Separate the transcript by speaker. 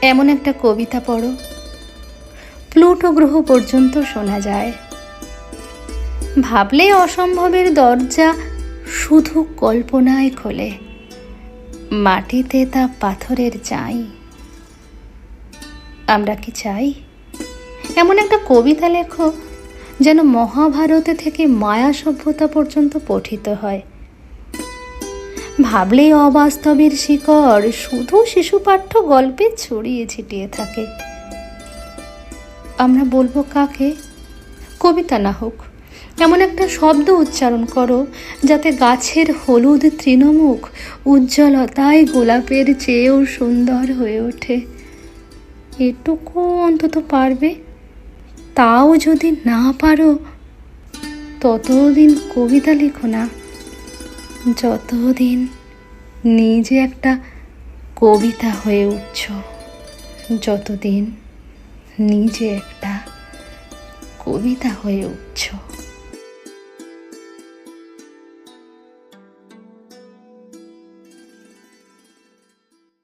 Speaker 1: এমন একটা কবিতা পড়ো, প্লুটো গ্রহ পর্যন্ত শোনা যায়। ভাবলে অসম্ভবের দরজা শুধু কল্পনায় খোলে, মাটিতে তা পাথরের চাই। আমরা কি চাই এমন একটা কবিতা লেখো যেন মহাভারতে থেকে মায়া সভ্যতা পর্যন্ত পঠিত হয়? ভাবলেই অবাস্তবের শিকড় শুধু শিশুপাঠ্য গল্পে ছড়িয়ে ছিটিয়ে থাকে। আমরা বলবো কাকে? কবিতা না হোক, এমন একটা শব্দ উচ্চারণ করো যাতে গাছের হলুদ তৃণমুখ উজ্জ্বলতায় গোলাপের চেয়েও সুন্দর হয়ে ওঠে। এটুকু অন্তত পারবে। তাও যদি না পারো, ততদিন কবিতা লিখো না, যতদিন নিজে একটা কবিতা হয়ে উঠছ, যতদিন নিজে একটা কবিতা হয়ে উঠছ।